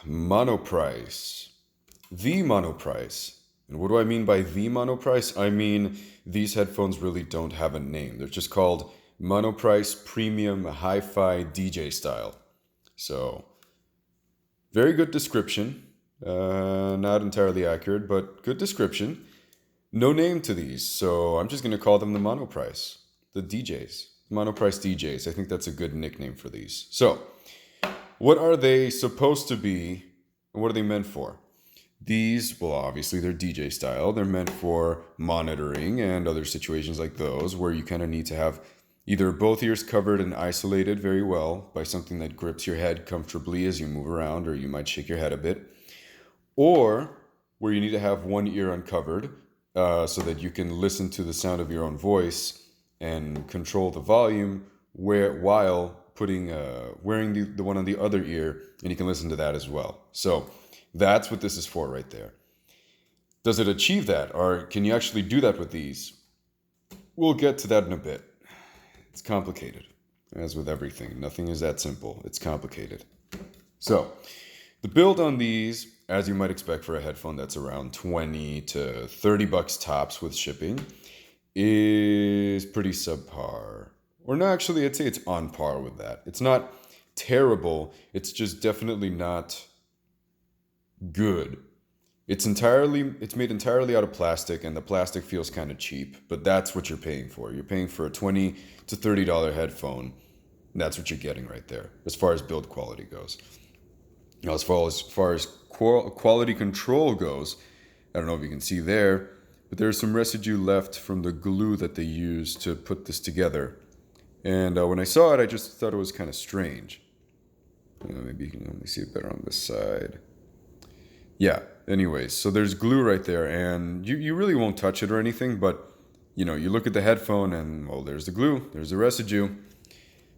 Monoprice. The Monoprice. And what do I mean by the Monoprice? I mean, these headphones really don't have a name. They're just called Monoprice Premium Hi-Fi DJ Style. So, very good description. Not entirely accurate, but good description. No name to these, so I'm just going to call them the Monoprice. The DJs. Monoprice DJs. I think that's a good nickname for these. So, what are they supposed to be, and what are they meant for? These, well, obviously they're DJ style. They're meant for monitoring and other situations like those where you kind of need to have either both ears covered and isolated very well by something that grips your head comfortably as you move around, or you might shake your head a bit, or where you need to have one ear uncovered so that you can listen to the sound of your own voice and control the volume while wearing the one on the other ear, and you can listen to that as well. So that's what this is for right there. Does it achieve that, or can you actually do that with these? We'll get to that in a bit. It's complicated, as with everything. Nothing is that simple. It's complicated. So the build on these, as you might expect for a headphone that's around 20 to 30 bucks tops with shipping, is pretty subpar. Or no, actually, I'd say it's on par with that. It's not terrible. It's just definitely not good. It's made entirely out of plastic, and the plastic feels kind of cheap, but that's what you're paying for. You're paying for a $20 to $30 headphone. That's what you're getting right there, as far as build quality goes. Now, as far as quality control goes, I don't know if you can see there, but there's some residue left from the glue that they used to put this together. And when I saw it, I just thought it was kind of strange. Maybe you can let me see it better on this side. Yeah, anyways, so there's glue right there, and you really won't touch it or anything, but, you look at the headphone, and, well, there's the glue, there's the residue.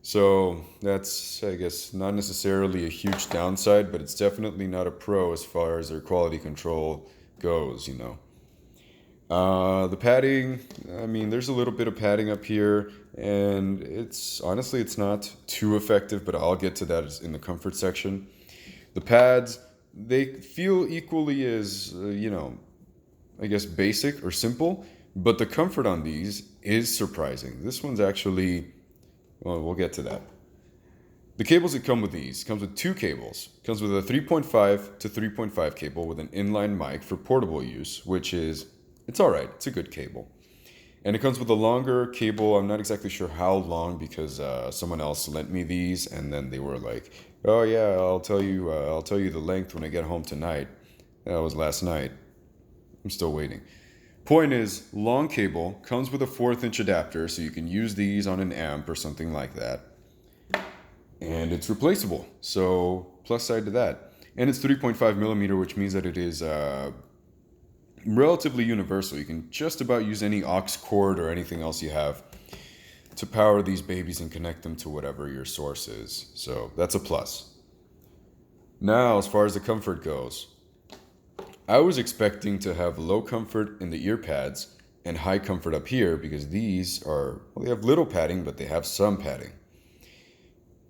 So that's, I guess, not necessarily a huge downside, but it's definitely not a pro as far as their quality control goes, The padding, I mean, there's a little bit of padding up here, and it's not too effective, but I'll get to that in the comfort section. The pads, they feel equally as, I guess basic or simple, but the comfort on these is surprising. This one's actually, well, we'll get to that. The cables that come with these comes with two cables. Comes with a 3.5 to 3.5 cable with an inline mic for portable use, which is, it's all right. It's a good cable. And it comes with a longer cable. I'm not exactly sure how long because someone else lent me these, and then they were like, "Oh yeah, I'll tell you the length when I get home tonight." That was last night. I'm still waiting. Point is, long cable comes with a 1/4-inch adapter, so you can use these on an amp or something like that. And it's replaceable. So plus side to that. And it's 3.5 millimeter, which means that it is relatively universal. You can just about use any aux cord or anything else you have to power these babies and connect them to whatever your source is. So that's a plus. Now, as far as the comfort goes, I was expecting to have low comfort in the ear pads and high comfort up here because these are, well, they have little padding, but they have some padding.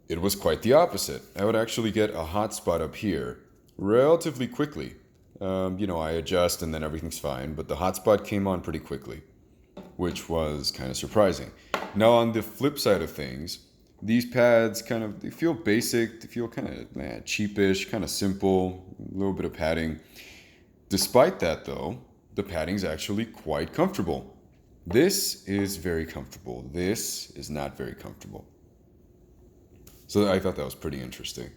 It was quite the opposite. I would actually get a hot spot up here relatively quickly. I adjust and then everything's fine, but the hotspot came on pretty quickly, which was kind of surprising. Now, on the flip side of things, these pads they feel basic, they feel kind of cheapish, kind of simple, a little bit of padding. Despite that, though, the padding's actually quite comfortable. This is very comfortable. This is not very comfortable. So I thought that was pretty interesting.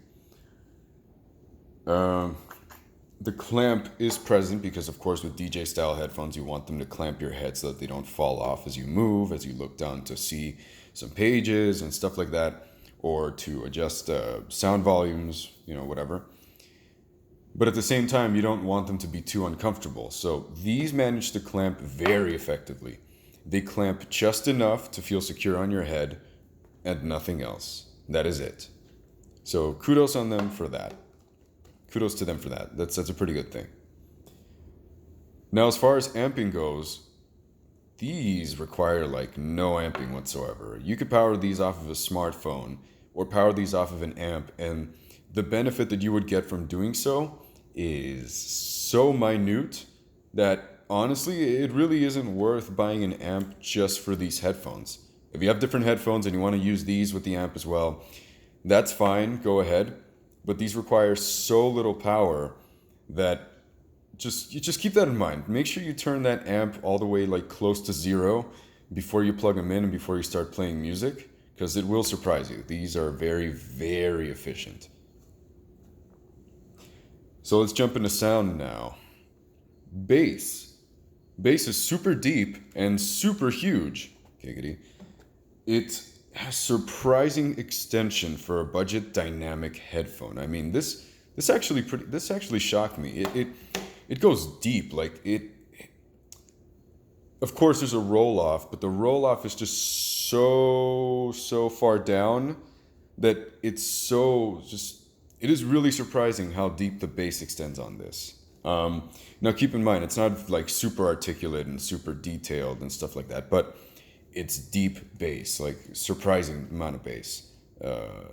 The clamp is present because, of course, with DJ style headphones, you want them to clamp your head so that they don't fall off as you move, as you look down to see some pages and stuff like that, or to adjust sound volumes, whatever. But at the same time, you don't want them to be too uncomfortable. So these manage to clamp very effectively. They clamp just enough to feel secure on your head and nothing else. That is it. So kudos on them for that. Kudos to them for that. That's a pretty good thing. Now, as far as amping goes, these require no amping whatsoever. You could power these off of a smartphone or power these off of an amp, and the benefit that you would get from doing so is so minute that honestly, it really isn't worth buying an amp just for these headphones. If you have different headphones and you want to use these with the amp as well, that's fine, go ahead. But these require so little power that just keep that in mind. Make sure you turn that amp all the way like close to zero before you plug them in and before you start playing music, because it will surprise you. These are very, very efficient. So let's jump into sound now. Bass. Bass is super deep and super huge. Giggity. It has surprising extension for a budget dynamic headphone. I mean, this actually shocked me. It goes deep. Like of course there's a roll off, but the roll off is just so far down that it is really surprising how deep the bass extends on this. Now keep in mind, it's not like super articulate and super detailed and stuff like that, but it's deep bass, like surprising amount of bass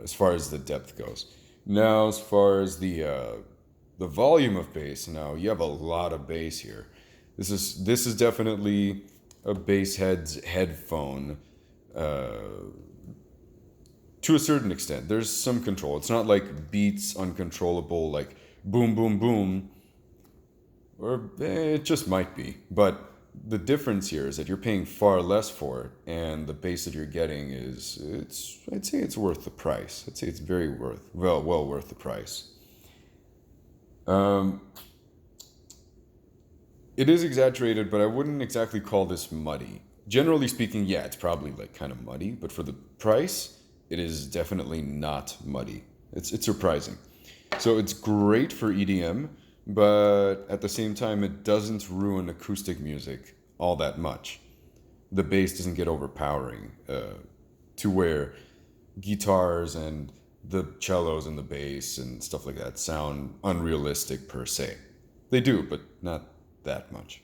as far as the depth goes. Now, as far as the volume of bass, now you have a lot of bass here. This is definitely a bass head's headphone to a certain extent. There's some control. It's not like Beats uncontrollable, like boom, boom, boom, or it just might be. But the difference here is that you're paying far less for it, and the bass that you're getting I'd say it's worth the price. I'd say it's very well worth the price. It is exaggerated, but I wouldn't exactly call this muddy. Generally speaking, yeah, it's probably like kind of muddy, but for the price, it is definitely not muddy. It's surprising. So it's great for EDM, but at the same time, it doesn't ruin acoustic music all that much. The bass doesn't get overpowering to where guitars and the cellos and the bass and stuff like that sound unrealistic per se. They do, but not that much.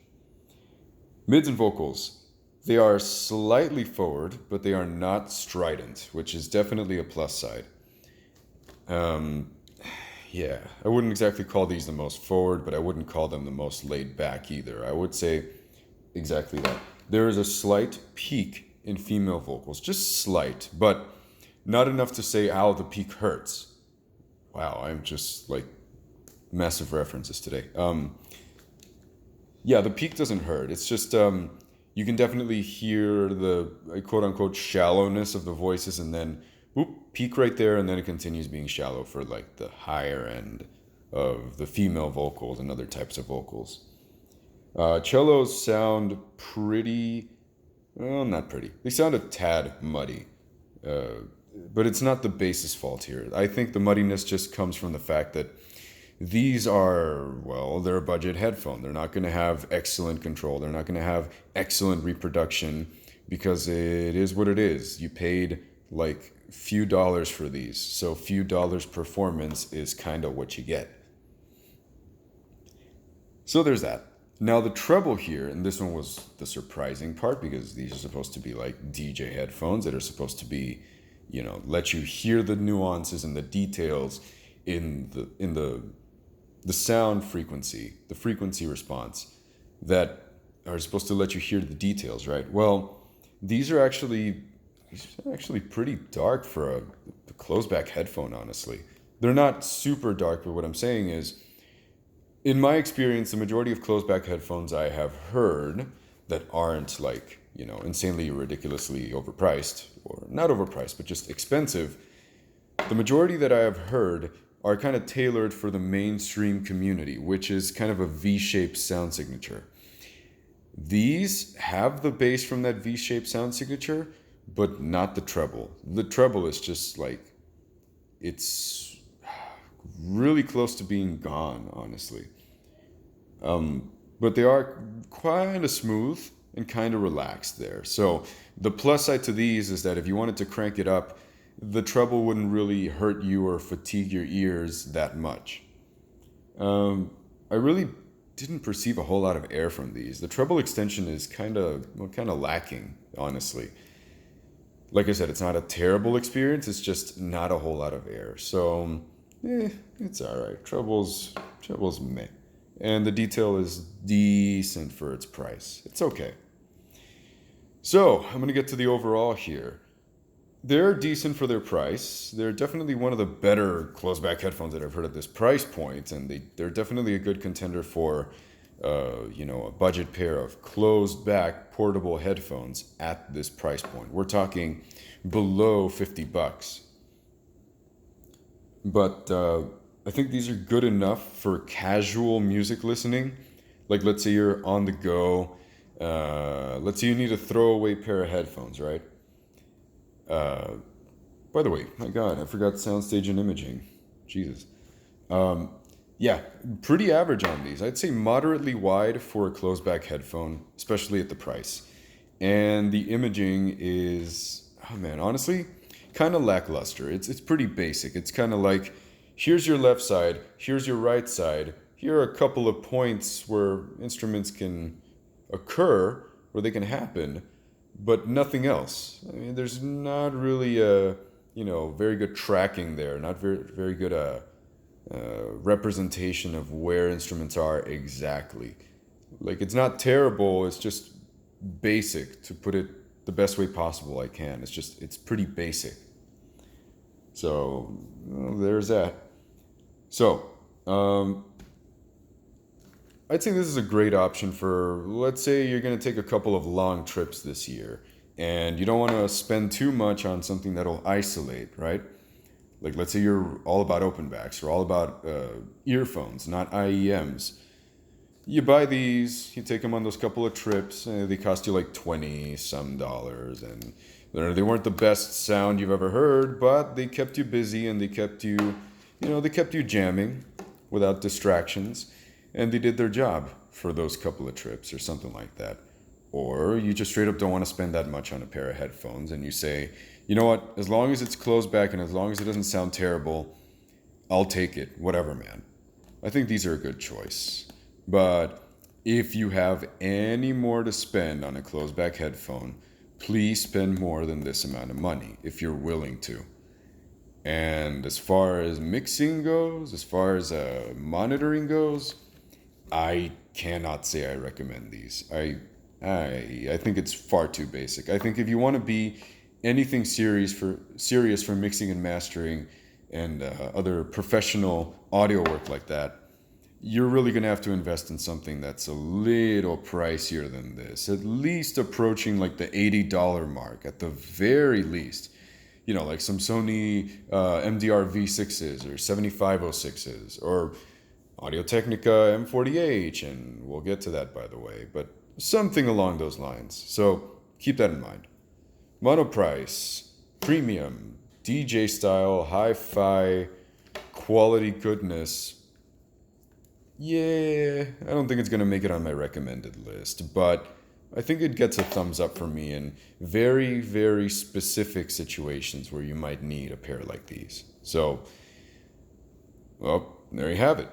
Mids and vocals. They are slightly forward, but they are not strident, which is definitely a plus side. Yeah, I wouldn't exactly call these the most forward, but I wouldn't call them the most laid back either. I would say exactly that. There is a slight peak in female vocals, just slight, but not enough to say, ow, the peak hurts. Wow, I'm just like massive references today. Yeah, the peak doesn't hurt. It's just, you can definitely hear the quote unquote shallowness of the voices, and then whoop, peak right there, and then it continues being shallow for like the higher end of the female vocals and other types of vocals. Cellos sound pretty, well, not pretty. They sound a tad muddy, but it's not the bass's fault here. I think the muddiness just comes from the fact that these are, well, they're a budget headphone. They're not going to have excellent control. They're not going to have excellent reproduction because it is what it is. You paid like few dollars for these, so few dollars performance is kind of what you get. So there's that. Now the treble here, and this one was the surprising part because these are supposed to be like DJ headphones that are supposed to be, you know, let you hear the nuances and the details in the sound frequency, the frequency response that are supposed to let you hear the details, right? Well, these are actually pretty dark for a closed-back headphone, honestly. They're not super dark, but what I'm saying is, in my experience, the majority of closed-back headphones I have heard that aren't like, you know, insanely ridiculously overpriced, or not overpriced, but just expensive, the majority that I have heard are kind of tailored for the mainstream community, which is kind of a V-shaped sound signature. These have the bass from that V-shaped sound signature, but not the treble. The treble is just like, it's really close to being gone, honestly. But they are kind of smooth and kind of relaxed there. So the plus side to these is that if you wanted to crank it up, the treble wouldn't really hurt you or fatigue your ears that much. I really didn't perceive a whole lot of air from these. The treble extension is kind of lacking, honestly. Like I said, it's not a terrible experience, it's just not a whole lot of air. So it's alright. Treble's meh. And the detail is decent for its price. It's okay. So, I'm going to get to the overall here. They're decent for their price. They're definitely one of the better closed-back headphones that I've heard at this price point, and they're definitely a good contender for, a budget pair of closed-back portable headphones at this price point. We're talking below $50. But I think these are good enough for casual music listening. Like, let's say you're on the go. Let's say you need a throwaway pair of headphones, right? By the way, my God, I forgot soundstage and imaging. Jesus. Yeah, pretty average on these. I'd say moderately wide for a closed-back headphone, especially at the price. And the imaging is, oh man, honestly, kind of lackluster. It's pretty basic. It's kind of like, here's your left side, here's your right side. Here are a couple of points where instruments can occur, where they can happen, but nothing else. I mean, there's not really a, very good tracking there, not very good representation of where instruments are exactly. Like, it's not terrible, it's just basic, to put it the best way possible I can. It's pretty basic. So, there's that. So, I'd say this is a great option for, let's say you're going to take a couple of long trips this year and you don't want to spend too much on something that'll isolate, right? Like, let's say you're all about open backs or all about earphones, not IEMs. You buy these, you take them on those couple of trips, and they cost you like $20-some, and they weren't the best sound you've ever heard, but they kept you busy and they kept you jamming without distractions. And they did their job for those couple of trips or something like that. Or you just straight up don't want to spend that much on a pair of headphones and you say, you know what, as long as it's closed back and as long as it doesn't sound terrible, I'll take it, whatever, man. I think these are a good choice. But if you have any more to spend on a closed back headphone, please spend more than this amount of money if you're willing to. And as far as mixing goes, as far as monitoring goes, I cannot say I recommend these. I think it's far too basic. I think if you want to be anything serious for mixing and mastering and other professional audio work like that, you're really going to have to invest in something that's a little pricier than this, at least approaching like the $80 mark at the very least. Like some Sony MDR V6s or 7506s or Audio-Technica M40H, and we'll get to that, by the way, but something along those lines. So keep that in mind. Monoprice, premium, DJ style, hi-fi, quality goodness. Yeah, I don't think it's going to make it on my recommended list, but I think it gets a thumbs up for me in very, very specific situations where you might need a pair like these. So, well, there you have it.